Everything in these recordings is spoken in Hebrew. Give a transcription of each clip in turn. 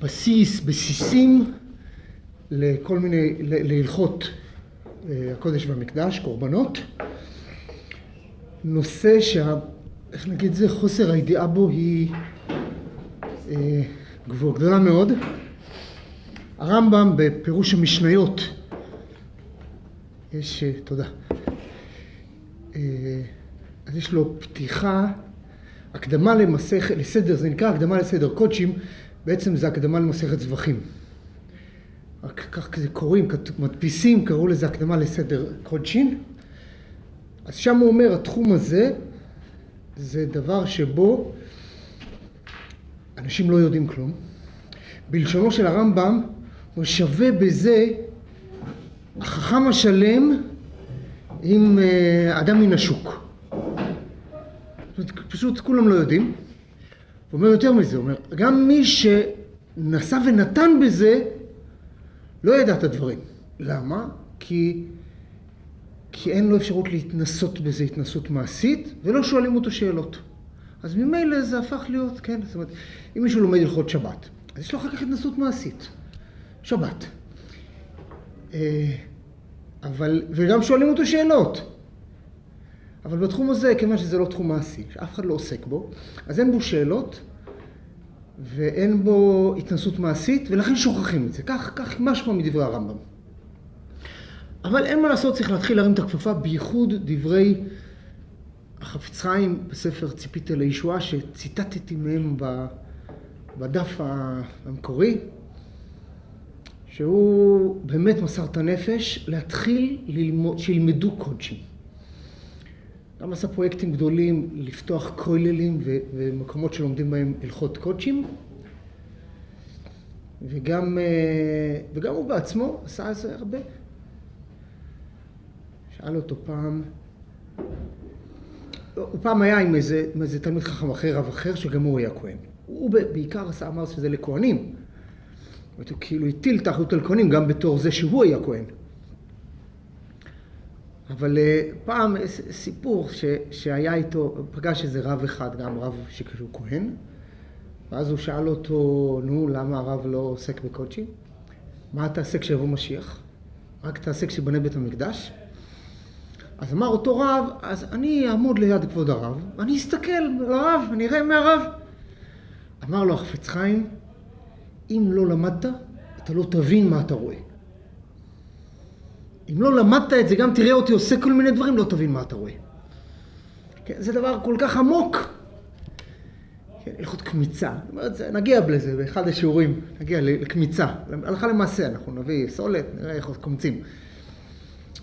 בסיסים לכל מיני, להלכות הקודש והמקדש, קורבנות. נושא איך נגיד זה, חוסר הידיעה בו היא גדולה מאוד. הרמב"ם בפירוש המשניות, תודה. אז יש לו פתיחה, הקדמה לסדר, זה נקרא הקדמה לסדר קודשים, בעצם זה הקדמה למסכת זבחים. כך זה קוראים, מדפיסים, קראו לזה הקדמה לסדר קודשים. אז שם הוא אומר, התחום הזה, זה דבר שבו אנשים לא יודעים כלום. בלשונו של הרמב"ם, הוא שווה בזה החכם השלם עם אדם מן השוק. פשוט כולם לא יודעים. הוא אומר יותר מזה, הוא אומר, גם מי שנשא ונתן בזה, לא ידע את הדברים. למה? כי אין לו אפשרות להתנסות בזה, התנסות מעשית, ולא שואלים אותו שאלות. אז ממילא זה הפך להיות, כן, זאת אומרת, אם מישהו לומד הלכות שבת, אז יש לו אחר כך התנסות מעשית. שבת. וגם שואלים אותו שאלות. אבל בתחום הזה, כיוון שזה לא תחום מעשי, שאף אחד לא עוסק בו, אז אין בו שאלות, ואין בו התנסות מעשית, ולכן שוכחים את זה. כך משמע מדברי הרמב"ם. אבל אין מה לעשות, צריך להתחיל להרים את הכפפה, בייחוד דברי החפץ חיים בספר ציפית אל הישועה, שציטטתי מהם בדף המקורי, שהוא באמת מסר את הנפש, להתחיל ללמוד, שילמדו קודשים. גם עשה פרויקטים גדולים לפתוח כוללים ומקומות שלומדים בהם הלכות קודשים, וגם הוא בעצמו עשה את זה הרבה. שאל אותו פעם, הוא פעם היה עם איזה תלמיד חכם אחר, רב אחר, שגם הוא היה כהן. הוא בעיקר אמר שזה לכהנים. הוא כאילו הטיל את האחריות על כהנים גם בתור זה שהוא היה כהן. אבל פעם סיפור שהיה איתו, פגש איזה רב אחד, גם רב שכשהוא כהן, ואז הוא שאל אותו, נו, למה הרב לא עוסק בקודשים? מה תעשה כשיבוא משיח? רק תעשה כשבנה בית המקדש? אז אמר אותו רב, אז אני אעמוד ליד כבוד הרב, ואני אסתכל על הרב, אני אראה מהרב. אמר לו החפץ חיים, אם לא למדת, אתה לא תבין מה אתה רואה. אם לא למדת את זה, גם תראה אותי עושה כל מיני דברים, לא תבין מה אתה רואה. כן, זה דבר כל כך עמוק. כן, הלכות קמיצה. זאת אומרת, נגיע לזה באחד השיעורים, נגיע לקמיצה. הלכה למעשה, אנחנו נביא סולת, נראה איך קומצים.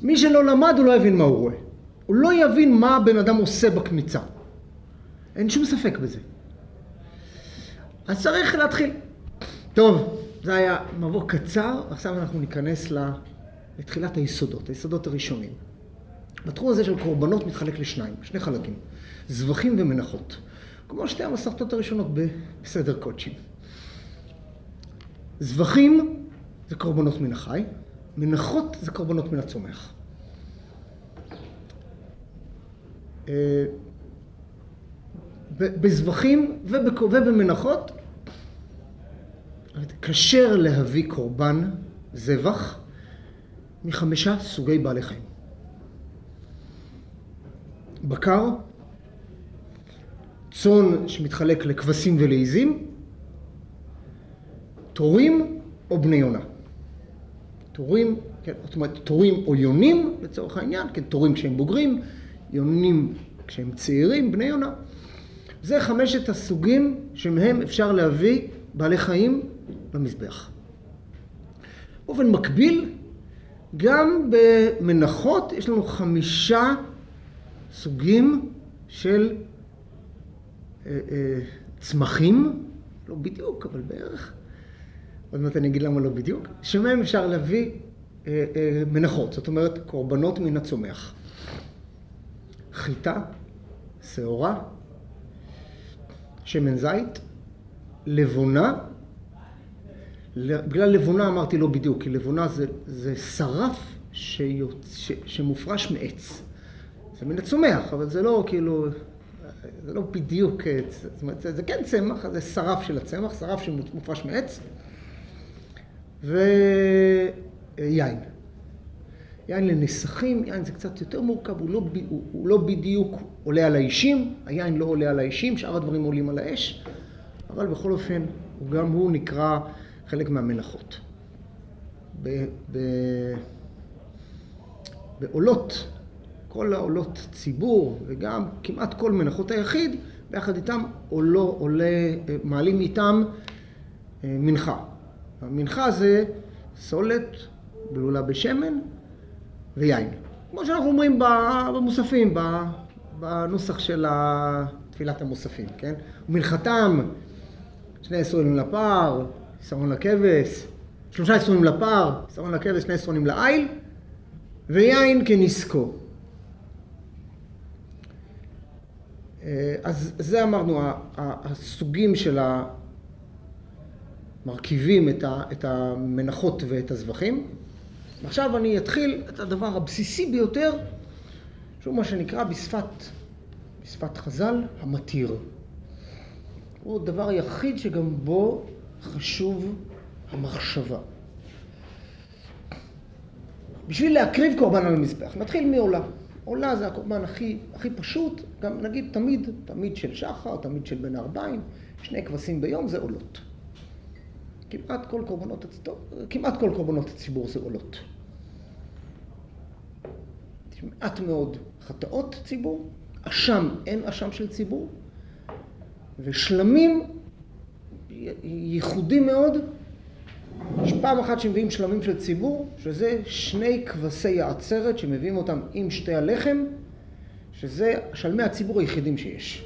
מי שלא למד, הוא לא יבין מה הוא רואה. הוא לא יבין מה בן אדם עושה בקמיצה. אין שום ספק בזה. אז צריך להתחיל. טוב, זה היה מבוא קצר, עכשיו אנחנו ניכנס לתחילת היסודות הראשונים. בתחום הזה של קורבנות מתחלק לשניים, שני חלקים, זבחים ומנחות. כמו שתי המסכתות הראשונות בסדר קודשים. זבחים זה קורבנות מן החי, מנחות זה קורבנות מן הצומח. בזבחים ובמנחות, כשר להביא קורבן זבח מ5 סוגי בעלי חיים. בקר, צאן שמתחלק לכבשים ולעיזים, תורים או בני יונה. תורים, כן, זאת אומרת, תורים או יונים לצורך העניין, כן, תורים כשהם בוגרים, יונים כשהם צעירים, בני יונה. זה 5 הסוגים שמהם אפשר להביא בעלי חיים למזבח. באופן מקביל, גם במנחות יש לנו 5 סוגים של צמחים, לא בדיוק, אבל בערך. עוד מעט אני אגיד למה לא בדיוק, שמהם אפשר להביא מנחות, זאת אומרת קורבנות מן הצומח. חיטה, שעורה, שמן זית, לבונה. בגלל לבונה אמרתי לא בדיוק, כי לבונה זה שרף שמופרש מעץ. זה מן הצומח, אבל זה לא כאילו זה לא בדיוק, זאת אומרת, זה כן צמח, זה שרף של הצמח, שרף שמופרש מעץ, ויין. יין לנסחים, יין זה קצת יותר מורכב, הוא לא בדיוק עולה על האישים, היין לא עולה על האישים, שאר הדברים עולים על האש, אבל בכל אופן, גם הוא נקרא חלק מהמנחות. בעולות, כל העולות ציבור, וגם כמעט כל מנחות היחיד, ביחד איתם מעלים איתם מנחה. המנחה זה סולת, בלולה בשמן ויין. כמו שאנחנו אומרים במוספים, בנוסח של תפילת המוספים, כן? ומנחתם, 2 עשרונים לפר, 10 לכבש, 3 עשרונים לפר, 10 לכבש, 2 עשרונים לעיל, ויין כנזקו. אז זה אמרנו, הסוגים של המרכיבים את המנחות ואת הזבחים. עכשיו אני אתחיל את הדבר הבסיסי ביותר, שהוא מה שנקרא בשפת חז"ל, המתיר. הוא הדבר היחיד שגם בו חשוב המחשבה. בשביל להקריב קורבן על המזבח, נתחיל מעולה. עולה זה הקורבן הכי פשוט, גם נגיד תמיד של שחר, תמיד של בן ארבעים, 2 כבשים ביום זה עולות. כמעט כל קורבנות הציבור זה עולות. יש מעט מאוד חטאות ציבור, אשם אין אשם של ציבור, ושלמים ייחודים מאוד. יש פעם אחת שמביאים שלמים של ציבור, שזה 2 כבשי העצרת שמביאים אותם עם 2 הלחם, שזה שלמי הציבור היחידים שיש.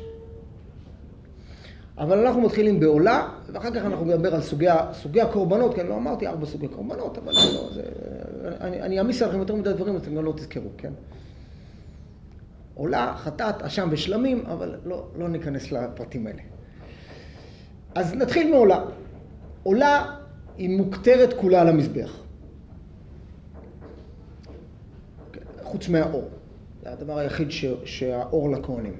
אבל אנחנו מתחילים בעולה, ואחר כך אנחנו נדבר על סוגי הקורבנות, כי אני לא אמרתי 4 סוגי קורבנות, אבל לא, אני אעמיס עליכם יותר מדי דברים, אתם גם לא תזכרו, כן? עולה, חטאת, אשם ושלמים, אבל לא ניכנס לפרטים האלה. אז נתחיל מעולה. עולה היא מוקטרת כולה על המזבח. חוץ מהאור. זה הדבר היחיד שהאור לכהנים.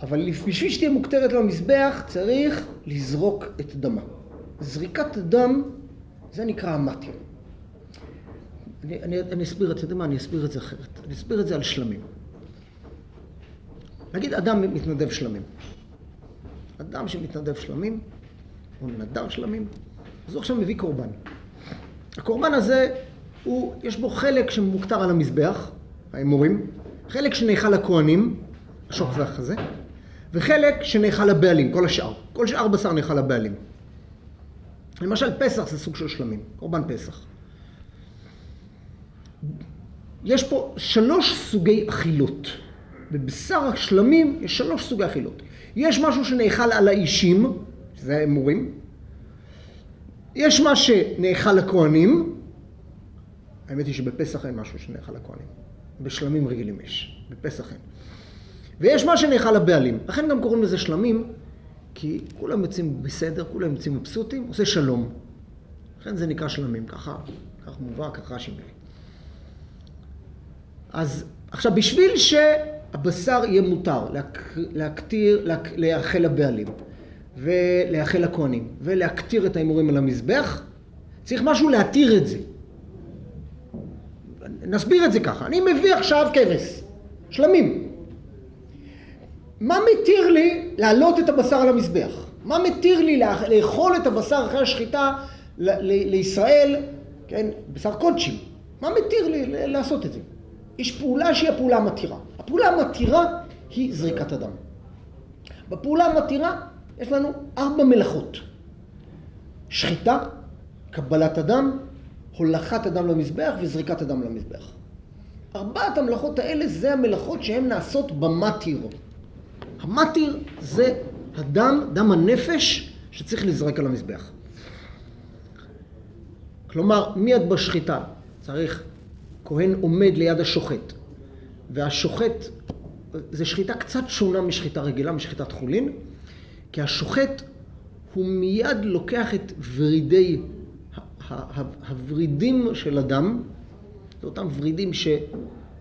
אבל בשביל שתהיה מוקטרת על המזבח צריך לזרוק את דמה. זריקת דם זה נקרא המתיר. אני אסביר את זה, אני אסביר את זה אחרת. אני אסביר את זה על שלמים. נגיד אדם מתנדב שלמים. אדם שמתנדב שלמים, או נדר שלמים, אז הוא עכשיו מביא קורבן. הקורבן הזה, יש בו חלק שמוקטר על המזבח, האמורים, חלק שנאכל לכהנים, השוק והחזה, וחלק שנאכל לבעלים, כל השאר. כל שאר בשר נאכל לבעלים. למשל, פסח זה סוג של שלמים, קורבן פסח. יש פה 3 סוגי אכילות. בבשר השלמים יש 3 סוגי אכילות. יש משהו שנאכל על האישים, שזה האמורים. יש מה שנאכל לכהנים. האמת היא שבפסח אין משהו שנאכל לכהנים. בשלמים רגילים יש, בפסח אין. ויש מה שנאכל לבעלים. לכן גם קוראים לזה שלמים, כי כולם יוצאים בסדר, כולם יוצאים מבסוטים, עושה שלום. לכן זה נקרא שלמים, ככה מובא, ככה רש"י מביא. אז עכשיו, בשביל שהבשר יהיה מותר, להאכל לבעלים, ולהאכל לכהנים, ולהקטיר את האמורים על המזבח, צריך משהו להתיר את זה. נסביר את זה ככה. אני מביא עכשיו כבש, שלמים. מה מתיר לי לעלות את הבשר על המזבח? מה מתיר לי לאכול את הבשר אחרי השחיטה לישראל, כן, בשר קודשים? מה מתיר לי לעשות את זה? יש פעולה שהיא הפעולה המתירה. הפעולה המתירה היא זריקת הדם. בפעולה המתירה יש לנו 4 מלאכות. שחיטה, קבלת הדם, הולכת הדם למזבח וזריקת הדם למזבח. 4 המלאכות האלה זה המלאכות שהן נעשות במתיר. המתיר זה הדם, דם הנפש שצריך לזרק על המזבח. כלומר, מיד בשחיטה צריך כהן עומד ליד השוחט, והשוחט, זה שחיטה קצת שונה משחיטה רגילה, משחיטת חולין, כי השוחט הוא מיד לוקח את הוורידים של הדם, זה אותם ורידים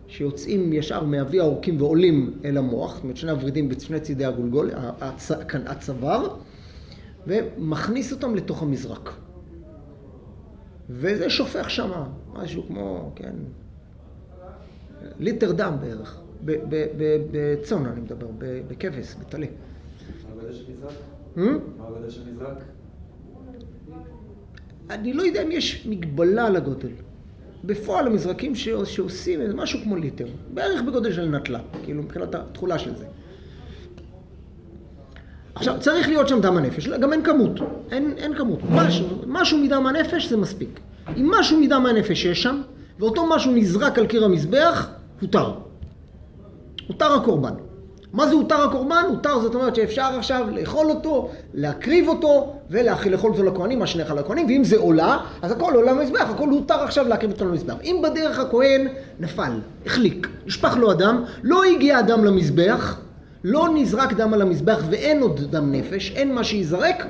שיוצאים ישר מאבי העורקים ועולים אל המוח, זאת אומרת שני הורידים בשני צידי הגולגול, הצוואר, ומכניס אותם לתוך המזרק. וזה שופך שם, משהו כמו, כן, ליטר דם בערך, בצאן אני מדבר, בכבש, בטלה. מה הגודל של מזרק? מה הגודל של מזרק? אני לא יודע אם יש מגבלה לגודל. בפועל המזרקים שעושים זה משהו כמו ליטר, בערך בגודל של נטלה, כאילו מבחינת התכולה של זה. עכשיו, צריך להיות שם דם הנפש, גם אין כמות, אין כמות. משהו מדם הנפש זה מספיק. אם משהו מדם הנפש יש שם, ואותו משהו נזרק על קיר המזבח, הותר הקורבן. מה זה הותר הקורבן? הותר זאת אומרת שאפשר עכשיו לאכול אותו, להקריב אותו, לאכול אותו לכהנים, מה שנאכל לכהנים, ואם זה עולה, אז הכל עולה למזבח, הכל הותר עכשיו להקריב אותו למזבח. אם בדרך הכהן נפל, החליק, נשפך לו הדם, לא הגיע הדם למזבח, לא נזרק דם על המזבח ואין עוד דם נפש, אין מה שיזרק,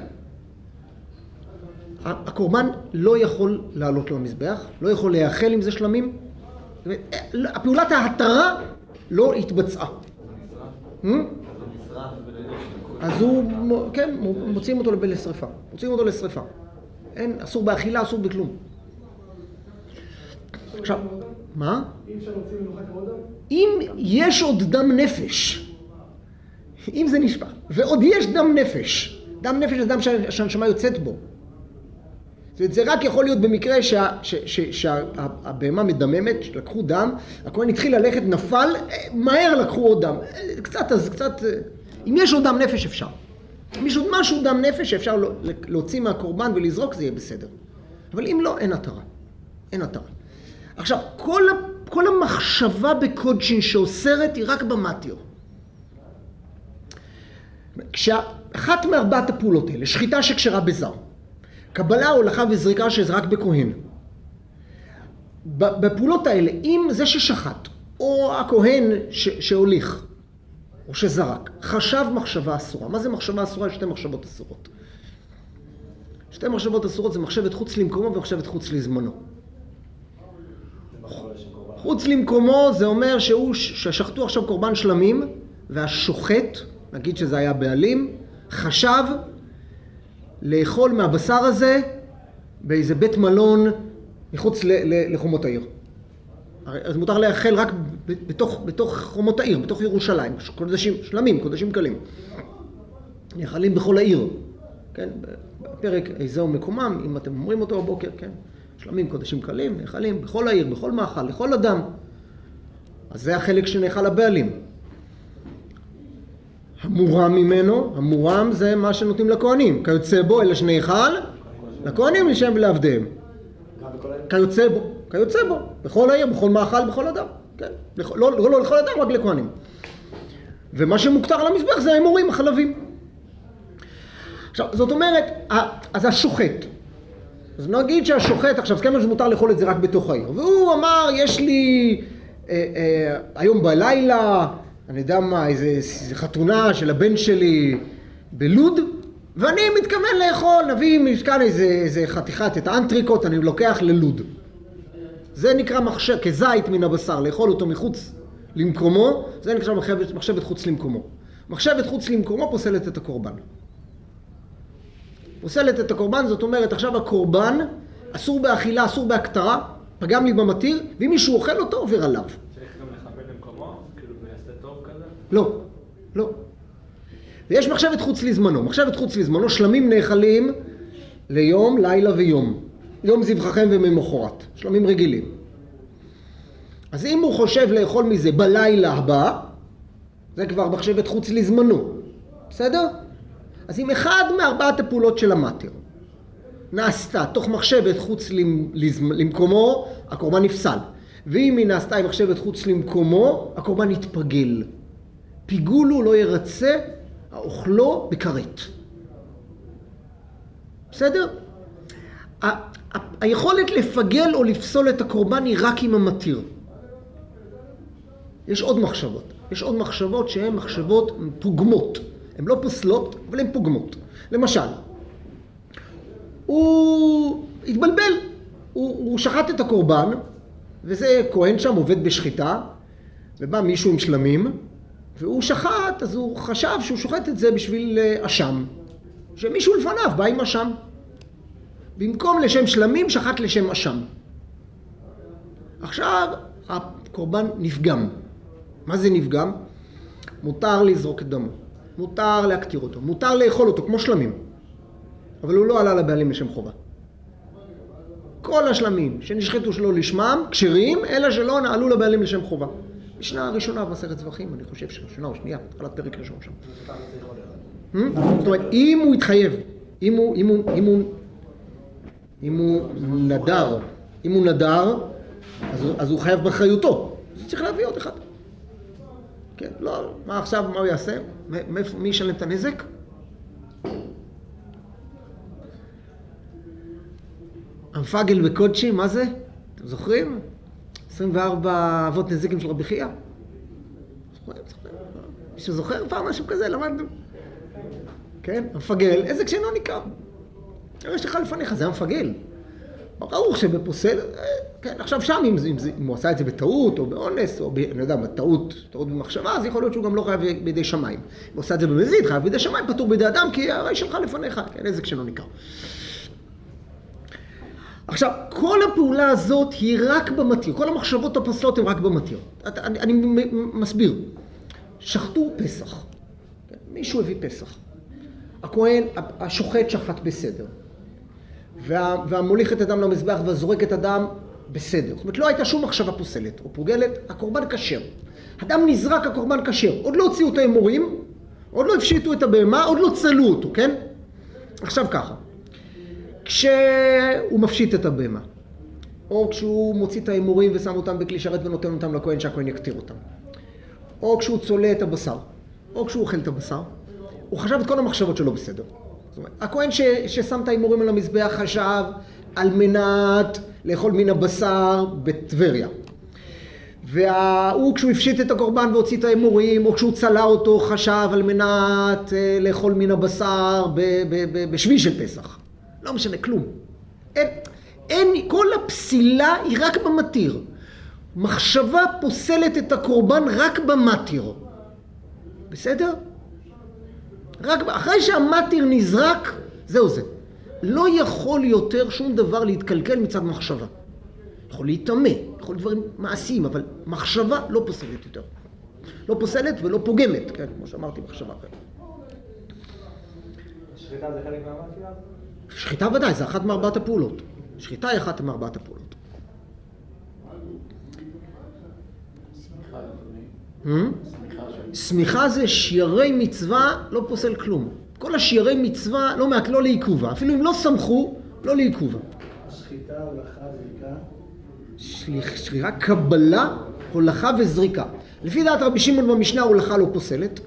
הקורבן לא יכול לעלות למזבח, לא יכול להיאכל עם זה שלמים, הפעולת ההתרה לא התבצעה. אז הוא, כן, מוציאים אותו לשריפה. מוציאים אותו לשריפה. אין, אסור באכילה, אסור בכלום. עכשיו, מה? אם יש עוד דם נפש, אם זה נשפע, ועוד יש דם נפש, דם נפש זה דם שהנשמה יוצאת בו. זה רק יכול להיות במקרה שהבהמה מדממת, לקחו דם, הכהן התחיל ללכת, נפל, מהר לקחו עוד דם. קצת, אם יש עוד דם נפש אפשר. אם יש עוד משהו דם נפש שאפשר להוציא מהקורבן ולזרוק, זה יהיה בסדר. אבל אם לא, אין התרה. אין התרה. עכשיו, כל המחשבה בקודשין שאוסרת היא רק במטיר. כשאחת מארבעת הפעולות האלה, שחיטה שקשרה בזר, קבלה, הולכה וזריקה שזה רק בכהן. בפעולות האלה, אם זה ששחט, או הכהן שהוליך, או שזרק, חשב מחשבה אסורה. מה זה מחשבה אסורה? יש שתי מחשבות אסורות. שתי מחשבות אסורות זה מחשבת חוץ למקומו ומחשבת חוץ לזמנו. חוץ למקומו זה אומר ששחטו עכשיו קורבן שלמים, והשוחט, נגיד שזה היה בעלים, חשב לאכול מהבשר הזה באיזה בית מלון מחוץ לחומות העיר. אז מותר לאכול רק בתוך חומות העיר, בתוך ירושלים, קודשים שלמים, קודשים קלים. נאכלים בכל העיר, כן? בפרק איזהו מקומם, אם אתם אומרים אותו בבוקר, כן? שלמים, קודשים קלים, נאכלים בכל העיר, בכל מאכל, לכל אדם. אז זה החלק שנאכל הבעלים. המורם ממנו, המורם זה מה שנותנים לכהנים. כיוצא בו אלה שנאכל, לכהנים לשם ולעבדיהם. כיוצא בו, בכל העיר, בכל מאכל, בכל אדם. כן? לא לכל אדם, רק לכהנים. ומה שמוקטר על המזבח זה האמורים, החלבים. עכשיו, זאת אומרת, אז השוחט. אז נגיד שהשוחט, עכשיו, כמה שמותר לאכול את זה רק בתוך העיר. והוא אמר, יש לי היום בלילה, אני יודע מה, איזה חתונה של הבן שלי בלוד, ואני מתכוון לאכול, נביא כאן איזה חתיכת, את האנטריקוט, אני לוקח ללוד. זה נקרא כזית מן הבשר, לאכול אותו מחוץ למקומו, זה נקרא מחשבת חוץ למקומו. מחשבת חוץ למקומו פוסלת את הקורבן. פוסלת את הקורבן, זאת אומרת, עכשיו הקורבן אסור באכילה, אסור בהקטרה, פגם לי במתיר, ואם מישהו אוכל אותו, עובר עליו. צריך גם לכוון למקומו? כאילו ביעשה טוב כזה? לא, לא. ויש מחשבת חוץ לזמנו. מחשבת חוץ לזמנו, שלמים נאכלים ליום, לילה ויום. יום זבחכם וממחרת. שלמים רגילים. אז אם הוא חושב לאכול מזה בלילה הבא, זה כבר מחשבת חוץ לזמנו. בסדר? אז אם אחד מארבעת הפעולות של המטר נעשתה תוך מחשבת חוץ למקומו, הקורבן נפסל. ואם היא נעשתה עם מחשבת חוץ למקומו, הקורבן יתפגל. פיגולו לא ירצה, האוכלו בכרת. בסדר? היכולת לפגל או לפסול את הקורבן היא רק עם המתיר. יש עוד מחשבות. יש עוד מחשבות שהן מחשבות פוגמות. הן לא פוסלות, אבל הן פוגמות. למשל, הוא התבלבל. הוא שחט את הקורבן, וזה כהן שם עובד בשחיטה, ובא מישהו עם שלמים, והוא שחט, אז הוא חשב שהוא שוחט את זה בשביל אשם. שמישהו לפניו בא עם אשם. במקום לשם שלמים, שחט לשם אשם. עכשיו הקורבן נפגם. מה זה נפגם? מותר לזרוק את דמו, מותר להקטיר אותו, מותר לאכול אותו כמו שלמים. אבל הוא לא עלה לבעלים לשם חובה. כל השלמים שנשחטו שלא לשמם, כשרים, אלא שלא נעלו לבעלים לשם חובה. משנה הראשונה במסכת זבחים, אני חושב שראשונה או שנייה, התחלת פרק ראשון שם. זאת אומרת, אם הוא התחייב, אם הוא נדר, אז הוא חייב באחריותו. אז צריך להביא עוד אחד. כן, לא, מה עכשיו, מה הוא יעשה? מי ישלם את הנזק? המפגל בקודשי, מה זה? אתם זוכרים? 24 אבות נזיקים של רבי חייא? זוכרים? מישהו זוכר פעם משהו כזה? למדנו. כן, המפגל, איזה כשאינו ניכר. יש לך לפניך, זה המפגל. ברור שבפוסל, כן, עכשיו שם, אם הוא עשה את זה בטעות או באונס, או אני יודע, בטעות במחשבה, אז יכול להיות שהוא גם לא חייב בידי שמיים. אם הוא עשה את זה במזיד, חייב בידי שמיים, פטור בידי אדם, כי הרי שלך לפניך, כן, איזה כשאינו ניכר. עכשיו, כל הפעולה הזאת היא רק במתיר, כל המחשבות הפוסלות הן רק במתיר. אני מסביר. שחטו פסח. מישהו הביא פסח. הכהן, השוחט שחט בסדר. והמוליך את הדם למזבח והזורק את הדם בסדר. זאת אומרת, לא הייתה שום מחשבה פוסלת או פוגלת, הקורבן כשר. הדם נזרק, הקורבן כשר. עוד לא הוציאו את האמורים, עוד לא הפשיטו את הבהמה, עוד לא צלו אותו, כן? עכשיו ככה. כשהוא מפשיט את הבהמה, או כשהוא מוציא את האמורים ושם אותם בכלי שרת ונותן אותם לכהן שהכהן יקטיר אותם, או כשהוא צולה את הבשר, או כשהוא אוכל את הבשר, הוא חשב את כל המחשבות שלו בסדר. זאת אומרת, הכהן ששם את האמורים על המזבח חשב על מנת לאכול מן הבשר בטבריה. והוא כשהוא הפשיט את הקורבן והוציא את האמורים, או כשהוא צלה אותו, חשב על מנת לאכול מן הבשר בשביל של פסח. לא משנה, כלום. אין, כל הפסילה היא רק במתיר. מחשבה פוסלת את הקורבן רק במתיר. בסדר? רק אחרי שהמתיר נזרק, זהו זה. לא יכול יותר שום דבר להתקלקל מצד מחשבה. יכול להתאמה, יכול דברים מעשיים, אבל מחשבה לא פוסלת יותר. לא פוסלת ולא פוגמת, כן, כמו שאמרתי, מחשבה אחרת. שחיטה זה חלק מהמתיר? שחיטה ודאי, זה אחת מארבעת הפעולות. שחיטה היא אחת מארבעת הפעולות. סמיכה זה שיערי מצווה, לא פוסל כלום. כל השיערי מצווה לא לעיכובה. אפילו אם לא סמכו, לא לעיכובה. שחיטה, הולכה, זריקה. שחיטה, קבלה, הולכה וזריקה. לפי דעת רבי שמעון במשנה, הולכה לא פוסלת.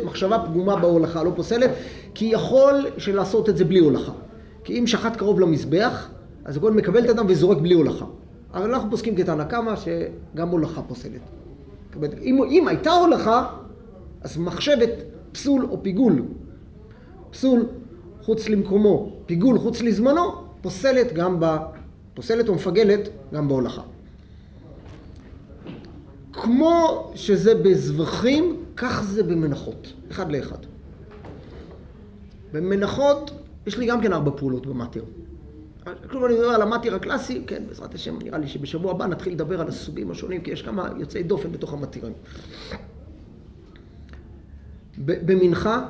מחשבה פגומה בהולכה לא פוסלת, כי יכול לעשות את זה בלי הולכה. כי אם שחט קרוב למזבח, אז הכהן מקבל את הדם וזורק בלי הולכה. אבל אנחנו פוסקים כתנא קמא שגם הולכה פוסלת. אם הייתה הולכה, אז מחשבת פסול או פיגול, פסול חוץ למקומו, פיגול חוץ לזמנו, פוסלת או מפגלת גם בהולכה. כמו שזה בזבחים, כך זה במנחות, אחד לאחד. במנחות יש לי גם כן 4 פעולות במתיר. כלומר, אני מדבר על המתיר הקלאסי, כן, בעזרת השם, נראה לי שבשבוע הבא נתחיל לדבר על הסוגים השונים, כי יש כמה יוצאי דופן בתוך המתירים. במנחה,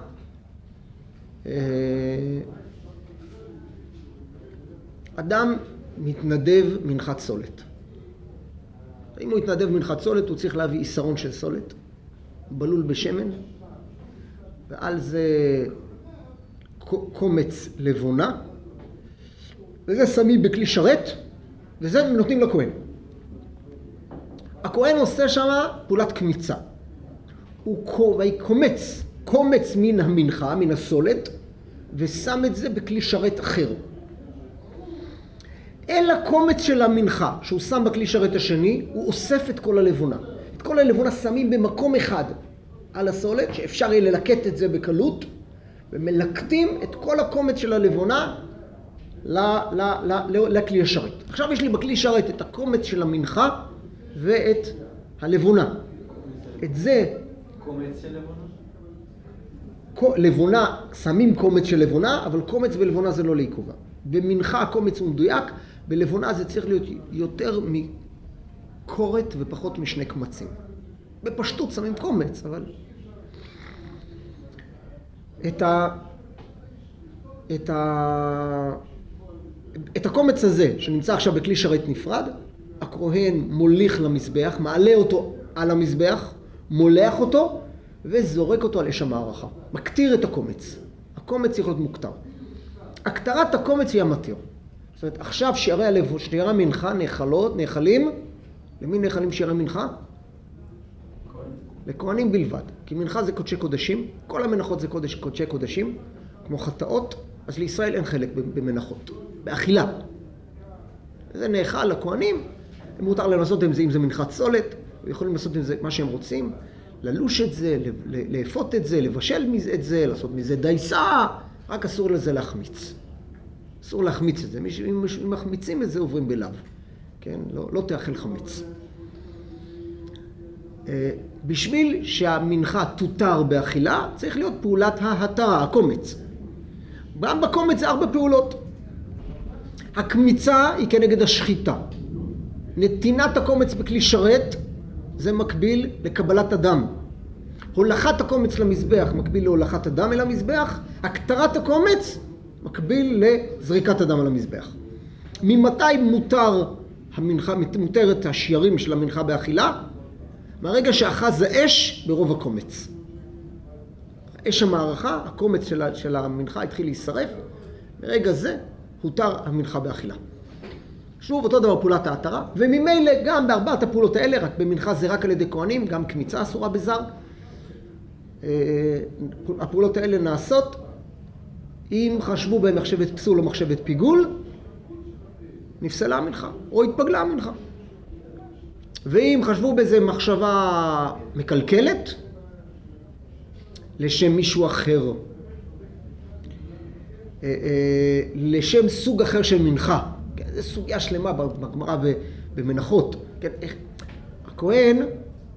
אדם מתנדב מנחת סולת. אם הוא יתנדב מנחת סולת, הוא צריך להביא עיסרון של סולת, בלול בשמן, ועל זה קומץ לבונה, וזה שמים בכלי שרת, וזה נותנים לכהן. הכהן עושה שם פעולת קמיצה. הוא קומץ מן המנחה, מן הסולת, ושם את זה בכלי שרת אחר. אל הקומץ של המנחה, שהוא שם בכלי שרת השני, הוא אוסף את כל הלבונה. את כל הלבונה שמים במקום אחד על הסולת, שאפשר יהיה ללקט את זה בקלות, ומלקטים את כל הקומץ של הלבונה לכלי השרת. עכשיו יש לי בכלי שרת את הקומץ של המנחה ואת הלבונה. את זה... קומץ של לבונה? לבונה, שמים קומץ של לבונה, אבל קומץ בלבונה זה לא לעיכובה. במנחה הקומץ הוא מדויק, בלבונה זה צריך להיות יותר מקורת ופחות משני קמצים. בפשטות שמים קומץ, אבל... את הקומץ הזה, שנמצא עכשיו בכלי שרת נפרד, הכהן מוליך למזבח, מעלה אותו על המזבח, מולח אותו, וזורק אותו על אש המערכה. מקטיר את הקומץ. הקומץ יכול להיות מוקטר. הקטרת הקומץ היא המתיר. זאת אומרת, עכשיו שערי המנחה נאכלים, למי נאכלים שערי מנחה? לכהנים בלבד. כי מנחה זה קודשי קודשים, כל המנחות זה קודשי קודשים, כמו חטאות, אז לישראל אין חלק במנחות, באכילה. זה נאכל לכהנים, הם מותר להם לעשות עם זה, אם זה מנחת סולת, ויכולים לעשות עם זה מה שהם רוצים, ללוש את זה, לאפות את זה, לבשל את זה, לעשות מזה דייסה, רק אסור לזה להחמיץ. אסור להחמיץ את זה. אם מחמיצים את זה עוברים בלאו. כן? לא תאכל חמיץ. בשביל שהמנחה תותר באכילה, צריך להיות פעולת ההתרה, הקומץ. גם בקומץ זה 4 פעולות. הקמיצה היא כנגד השחיטה. נתינת הקומץ בכלי שרת זה מקביל לקבלת הדם. הולכת הקומץ למזבח מקביל להולכת הדם אל המזבח. הקטרת הקומץ מקביל לזריקת הדם על המזבח. ממתי מותרת השיירים של המנחה באכילה? מהרגע שאחז האש ברוב הקומץ. אש המערכה, הקומץ של המנחה התחיל להישרף, מרגע זה הותר המנחה באכילה. שוב, אותו דבר פעולת ההתרה, וממילא גם בארבעת הפעולות האלה, רק במנחה זה רק על ידי כהנים, גם קמיצה אסורה בזר. הפעולות האלה נעשות, אם חשבו בהם מחשבת פסול או מחשבת פיגול, נפסלה המנחה, או התפגלה המנחה. ואם חשבו בזה מחשבה מקלקלת, לשם מישהו אחר, לשם סוג אחר של מנחה, זו סוגיה שלמה בגמרא במנחות. הכהן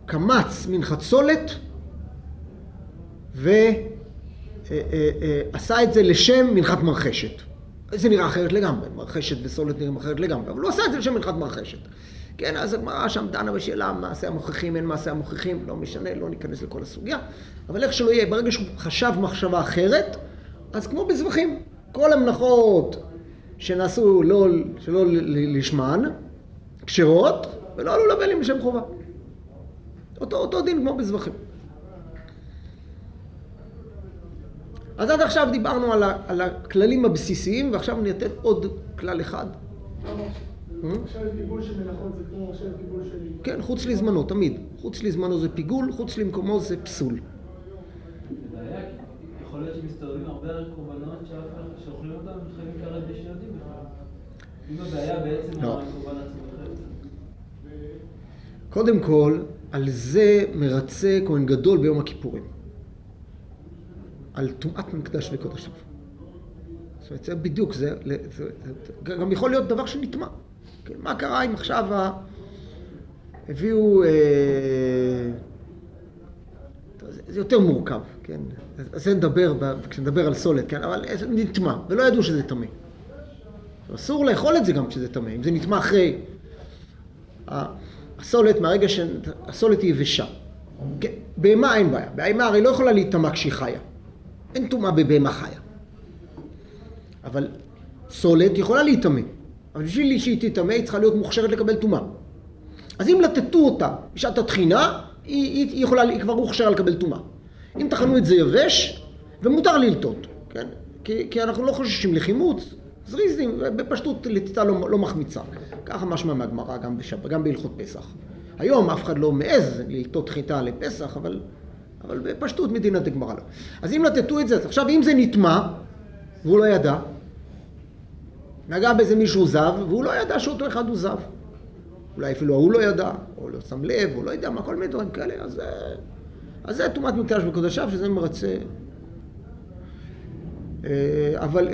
קמץ מנחת סולת ועשה את זה לשם מנחת מרחשת. זה נראה אחרת לגמרי, מרחשת וסולת נראים אחרת לגמרי, אבל הוא עשה את זה לשם מנחת מרחשת. כן, אז הגמרא שם דנה בשאלה מעשה המוכיחים, אין מעשה המוכיחים, לא משנה, לא ניכנס לכל הסוגיה, אבל איך שלא יהיה, ברגע שהוא חשב מחשבה אחרת, אז כמו בזבחים, כל המנחות שנעשו שלא לשמן, כשרות, ולא עלו לבלים לשם חובה. אותו דין כמו בזבחים. אז עד עכשיו דיברנו על הכללים הבסיסיים, ועכשיו ניתן עוד כלל אחד. עכשיו פיגול של מנחות זה כמו עכשיו פיגול של... כן, חוץ לזמנו, תמיד. חוץ לזמנו זה פיגול, חוץ למקומו זה פסול. זה בעיה, כי יכול להיות שמסתובבים הרבה קורבנות שאוכלים אותם ומתחילים כרת בשילדים בכלל. אם הבעיה בעצם הקורבן עצמו אחרת. קודם כל, על זה מרצה כהן גדול ביום הכיפורים. על טומאת מקדש וקודשיו. זאת אומרת, זה בדיוק, זה גם יכול להיות דבר שנטמע. כן, מה קרה אם עכשיו הביאו, זה יותר מורכב, כן? אז זה נדבר, כשנדבר על סולת, כן? אבל זה נטמע, ולא ידעו שזה טמא. אסור לאכול את זה גם כשזה טמא, אם זה נטמע אחרי הסולת, מהרגע שהסולת היא יבשה. כן, בהמה אין בעיה, בהמה הרי לא יכולה להיטמע כשהיא חיה. אין טומאה בבהמה חיה. אבל סולת יכולה להיטמא. אבל בשביל שהיא תיטמא, היא צריכה להיות מוכשרת לקבל טומאה. אז אם לטטו אותה בשעת התחינה, היא כבר מוכשרה לקבל טומאה. אם תחנו את זה יבש, ומותר ללטות, כן? כי אנחנו לא חוששים לחימוץ, זריזים, בפשטות לטטה לא מחמיצה. ככה משמע מהגמרא גם בהלכות פסח. היום אף אחד לא מעז ללטות חיטה לפסח, אבל בפשטות מדינת הגמרא לא. אז אם לטטו את זה, אז עכשיו אם זה נטמע, והוא לא ידע, נגע באיזה מישהו זב, והוא לא ידע שאותו אחד הוא זב. אולי אפילו הוא לא ידע, או לא שם לב, או לא יודע מה, כל מיני דברים כאלה. אז זה טומאת מקדש וקודשיו, שזה מרצה. אבל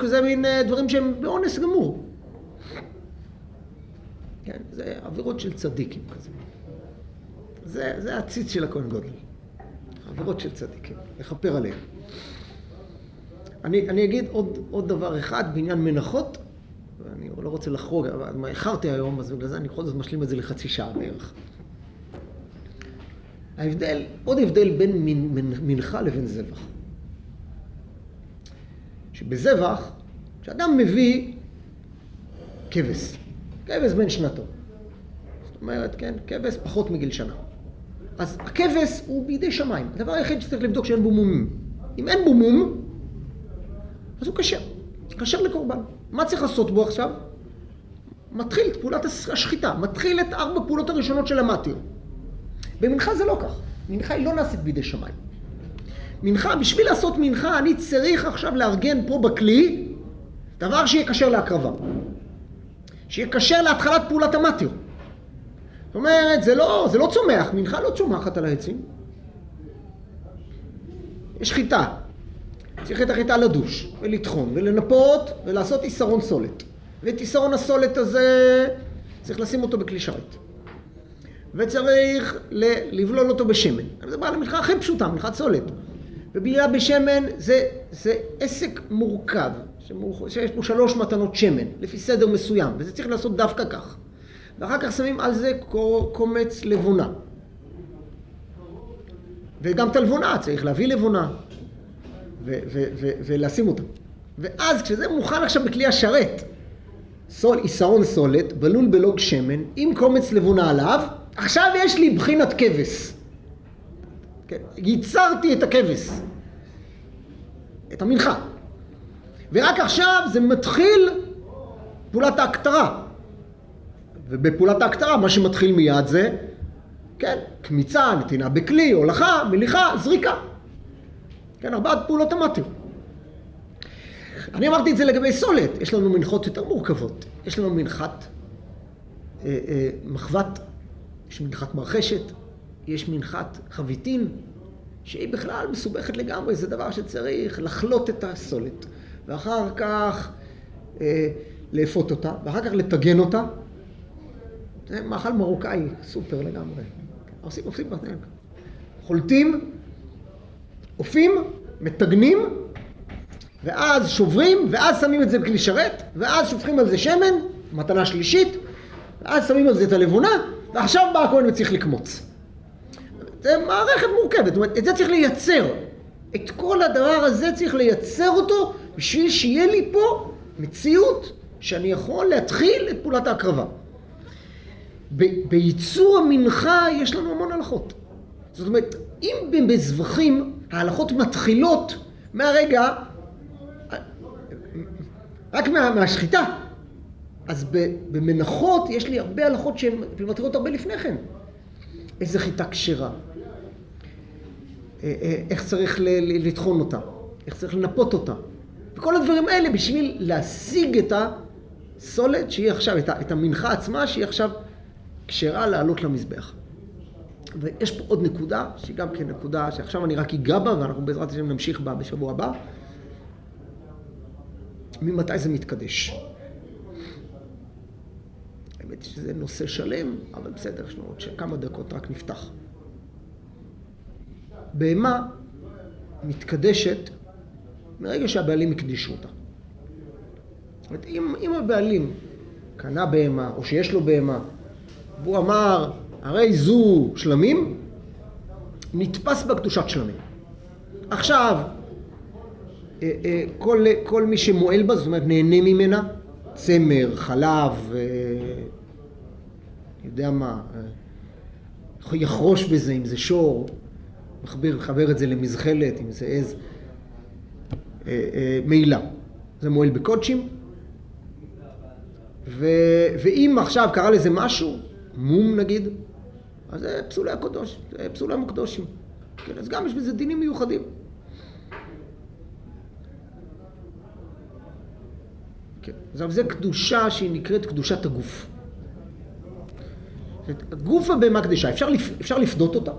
זה מין דברים שהם באונס גמור. כן, זה עבירות של צדיקים כזה. זה הציץ של הכהן גודל. עבירות של צדיקים, לכפר עליהם. אני אגיד עוד דבר אחד בעניין מנחות, ואני לא רוצה לחרוג, אבל איחרתי היום, אז בגלל זה אני בכל זאת משלים את זה לחצי שעה בערך. עוד הבדל בין מנחה לבין זבח. שבזבח, כשאדם מביא כבש בן שנתו. זאת אומרת, כן, כבש פחות מגיל שנה. אז הכבש הוא בידי שמיים. הדבר היחיד שצריך לבדוק שאין בו מומים. אם אין בו מום, אז הוא כשר לקורבן. מה צריך לעשות בו עכשיו? מתחיל את פעולת השחיטה, מתחיל את 4 פעולות הראשונות של המתיר. במנחה זה לא כך. מנחה היא לא נעשית בידי שמיים. מנחה, בשביל לעשות מנחה, אני צריך עכשיו לארגן פה בכלי דבר שיהיה כשר להקרבה. שיהיה כשר להתחלת פעולת המתיר. זאת אומרת, זה לא צומח, מנחה לא צומחת על העצים. יש חיטה. צריך את החיטה לדוש, ולטחון, ולנפות, ולעשות איסרון סולת. ואת איסרון הסולת הזה צריך לשים אותו בכלי שרת. וצריך לבלול אותו בשמן. זה בא למנחה הכי פשוטה, מנחת סולת. ובלילה בשמן זה עסק מורכב, שיש בו 3 מתנות שמן, לפי סדר מסוים, וזה צריך לעשות דווקא כך. ואחר כך שמים על זה קומץ לבונה. וגם את הלבונה, צריך להביא לבונה, ולשים אותה. ואז כשזה מוכן עכשיו בכלי השרת, איסרון סולת, בלול בלוג שמן, עם קומץ לבונה עליו, עכשיו יש לי בחינת כבש. כן, ייצרתי את הכבש, את המנחה. ורק עכשיו זה מתחיל פעולת ההקטרה. ובפעולת ההקטרה מה שמתחיל מיד זה, כן, קמיצה, נתינה בכלי, הולכה, מליחה, זריקה. כן, 4 פעולות המתיר. אני אמרתי את זה לגבי סולת. יש לנו מנחות יותר מורכבות. יש לנו מנחת מחבת, יש מנחת מרחשת, יש מנחת חביתין, שהיא בכלל מסובכת לגמרי. זה דבר שצריך לחלוט את הסולת, ואחר כך לאפות אותה, ואחר כך לטגן אותה. זה מאכל מרוקאי סופר לגמרי. עושים בתנאים. חולטים, אופים, מטגנים, ואז שוברים, ואז שמים את זה בכלי שרת, ואז שופכים על זה שמן, מתנה שלישית, ואז שמים על זה את הלבונה, ועכשיו בא הכהן וצריך לקמוץ. זה מערכת מורכבת, זאת אומרת, את זה צריך לייצר. את כל הדבר הזה צריך לייצר אותו, בשביל שיהיה לי פה מציאות שאני יכול להתחיל את פעולת ההקרבה. בייצור המנחה יש לנו המון הלכות. זאת אומרת, אם בזבחים ההלכות מתחילות מהרגע, רק מהשחיטה, אז במנחות יש לי הרבה הלכות שהן מתחילות הרבה לפני כן. איזה חיטה כשרה, איך צריך לטחון אותה, איך צריך לנפות אותה. וכל הדברים האלה בשביל להשיג את הסולת שהיא עכשיו, את המנחה עצמה שהיא עכשיו כשרה לעלות למזבח. ויש פה עוד נקודה, שהיא גם כן נקודה שעכשיו אני רק אגע בה, ואנחנו בעזרת השם נמשיך בה בשבוע הבא. ממתי זה מתקדש? האמת היא שזה נושא שלם, אבל בסדר, יש לנו עוד כמה דקות רק נפתח. בהמה מתקדשת מרגע שהבעלים הקדישו אותה. זאת אומרת, אם הבעלים קנה בהמה, או שיש לו בהמה, והוא אמר, הרי זו שלמים, נתפס בקדושת שלמים. עכשיו, כל מי שמועל בה, זאת אומרת, נהנה ממנה, צמר, חלב, יודע מה, יחרוש בזה, אם זה שור, מחבר את זה למזחלת, אם זה עז, מעילה. זה מועל בקודשים, ואם עכשיו קרה לזה משהו, מום נגיד, אז זה פסולי הקודש, זה פסולי המקדושים. כן, אז גם יש בזה דינים מיוחדים. כן, אז זה קדושה שהיא נקראת קדושת הגוף. הגוף הבהמה קדושה, אפשר לפדות אותה.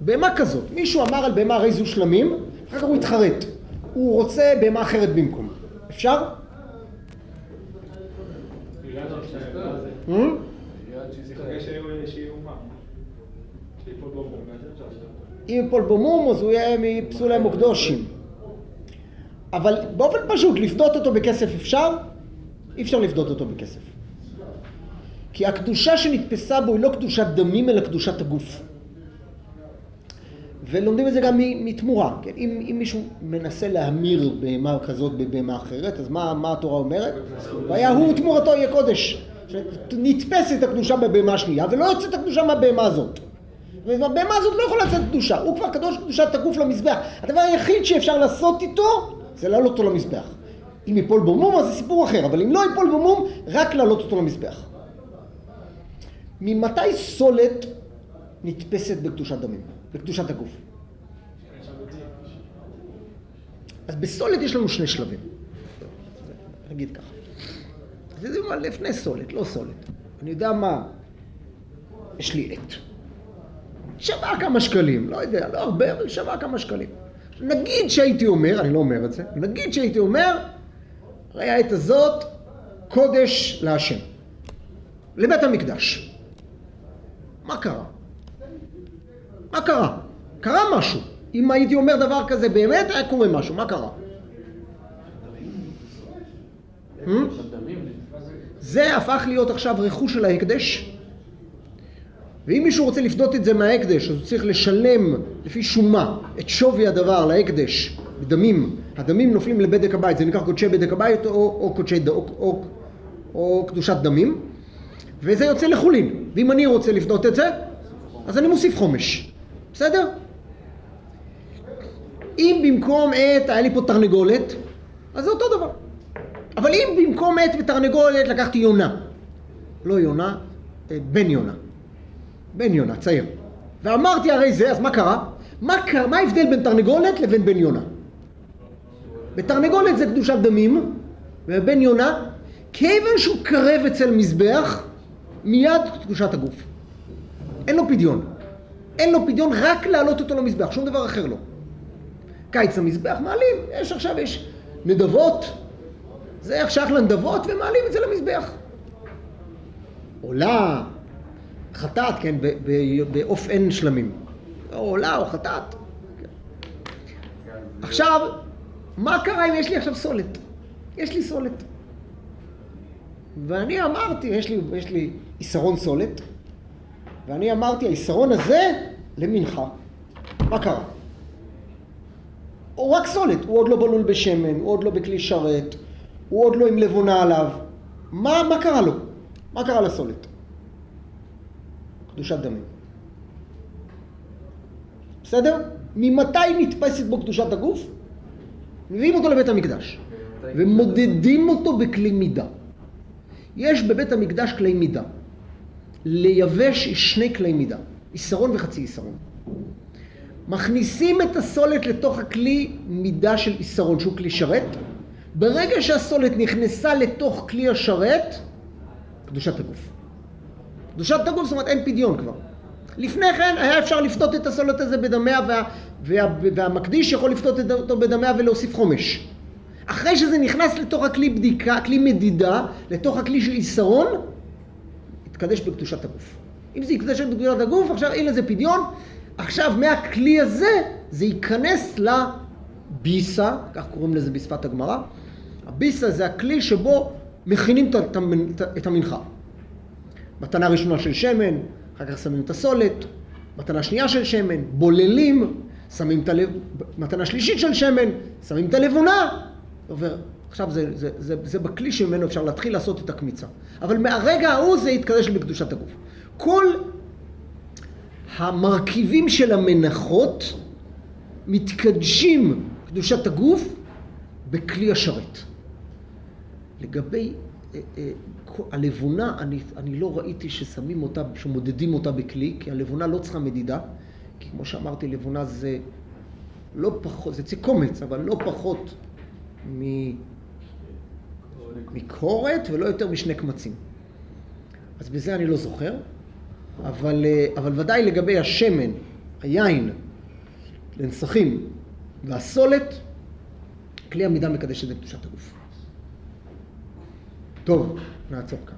בהמה כזאת, מישהו אמר על בהמה הרי זו שלמים, אחר כך הוא התחרט. הוא רוצה בהמה אחרת במקום. אפשר? אם יפול בו מום, אז הוא יהיה מפסולי מוקדושים. אבל באופן פשוט, לפדות אותו בכסף אפשר? אי אפשר לפדות אותו בכסף. כי הקדושה שנתפסה בו היא לא קדושת דמים, אלא קדושת הגוף. ולומדים את זה גם מתמורה. כן? אם מישהו מנסה להמיר בהמה כזאת בבהמה אחרת, אז מה התורה אומרת? והיה הוא תמורתו יהיה קודש. נתפסת הקדושה בבהמה השנייה, ולא יוצאת הקדושה מהבהמה הזאת. והבהמה הזאת לא יכולה לצאת קדושה. הוא כבר קדוש קדושת הגוף למזבח. הדבר היחיד שאפשר לעשות איתו, זה להעלות אותו למזבח. אם ייפול בו מום, אז זה סיפור אחר. אבל אם לא ייפול בו מום, רק להעלות אותו למזבח. ממתי סולת נתפסת בקדושת דמים? בקדושת הגוף. אז בסולת יש לנו שני שלבים. נגיד ככה. זה לפני סולת, לא סולת. אני יודע מה, יש לי עט. שווה כמה שקלים, לא יודע, לא הרבה, אבל שווה כמה שקלים. נגיד שהייתי אומר, אני לא אומר את זה, נגיד שהייתי אומר, הרי העט הזאת קודש להשם. לבית המקדש. מה קרה? מה קרה? קרה משהו. אם הייתי אומר דבר כזה באמת, היה קורה משהו. מה קרה? זה הפך להיות עכשיו רכוש של ההקדש. ואם מישהו רוצה לפדות את זה מההקדש, אז הוא צריך לשלם לפי שומה את שווי הדבר להקדש בדמים. הדמים נופלים לבדק הבית, זה נקרא קודשי בדק הבית או קדושת דמים. וזה יוצא לחולין. ואם אני רוצה לפדות את זה, אז אני מוסיף חומש. בסדר? אם במקום עט היה לי פה תרנגולת, אז זה אותו דבר. אבל אם במקום עט ותרנגולת לקחתי יונה, לא יונה, בן יונה. בן יונה, צעיר. ואמרתי הרי זה, אז מה קרה? מה ההבדל בין תרנגולת לבין בן יונה? בתרנגולת זה קדושת דמים, ובן יונה, כיוון שהוא קרב אצל מזבח, מיד קדושת הגוף. אין לו פדיון. אין לו פדיון רק להעלות אותו למזבח, שום דבר אחר לא. קיץ המזבח מעלים, עכשיו יש נדבות, זה איך שייך לנדבות ומעלים את זה למזבח. עולה, חטאת, כן, באוף אין שלמים. או עולה או חטאת. עכשיו, מה קרה אם יש לי עכשיו סולת? יש לי סולת. ואני אמרתי, יש לי איסרון סולת, ואני אמרתי, האיסרון הזה למנחה. מה קרה? הוא רק סולת, הוא עוד לא בלול בשמן, הוא עוד לא בכלי שרת, הוא עוד לא עם לבונה עליו. מה קרה לו? מה קרה לסולת? קדושת דמים. בסדר? ממתי נתפסת בו קדושת הגוף? מביאים אותו לבית המקדש ומודדים אותו בכלי מידה. יש בבית המקדש כלי מידה. ליבש שני כלי מידה, איסרון וחצי איסרון. מכניסים את הסולת לתוך הכלי מידה של איסרון, שהוא כלי שרת. ברגע שהסולת נכנסה לתוך כלי השרת, קדושת הגוף. קדושת הגוף, זאת אומרת, אין פדיון כבר. לפני כן היה אפשר לפדות את הסולת הזה בדמיה, והמקדיש יכול לפדות אותו בדמיה ולהוסיף חומש. אחרי שזה נכנס לתוך הכלי בדיקה, כלי מדידה, לתוך הכלי של איסרון, התקדש בקדושת הגוף. אם זה יקדש בקדושת הגוף, עכשיו אין לזה פדיון, עכשיו מהכלי הזה, זה ייכנס לביסה, כך קוראים לזה בשפת הגמרא. הביסה זה הכלי שבו מכינים את המנחה. מתנה ראשונה של שמן, אחר כך שמים את הסולת, מתנה שנייה של שמן, בוללים, שמים את מתנה שלישית של שמן, שמים את הלבונה, עובר. עכשיו זה בכלי שממנו אפשר להתחיל לעשות את הקמיצה. אבל מהרגע ההוא זה יתקדש בקדושת הגוף. כל המרכיבים של המנחות מתקדשים קדושת הגוף בכלי השרת. לגבי הלבונה, אני לא ראיתי ששמים אותה, שמודדים אותה בכלי, כי הלבונה לא צריכה מדידה, כי כמו שאמרתי, לבונה זה לא פחות, זה קומץ, אבל לא פחות מקורת ולא יותר משני קמצים. אז בזה אני לא זוכר, אבל ודאי לגבי השמן, היין, לנסחים והסולת, כלי המידה מקדשת את קדושת הגוף. טוב, נעצור כאן.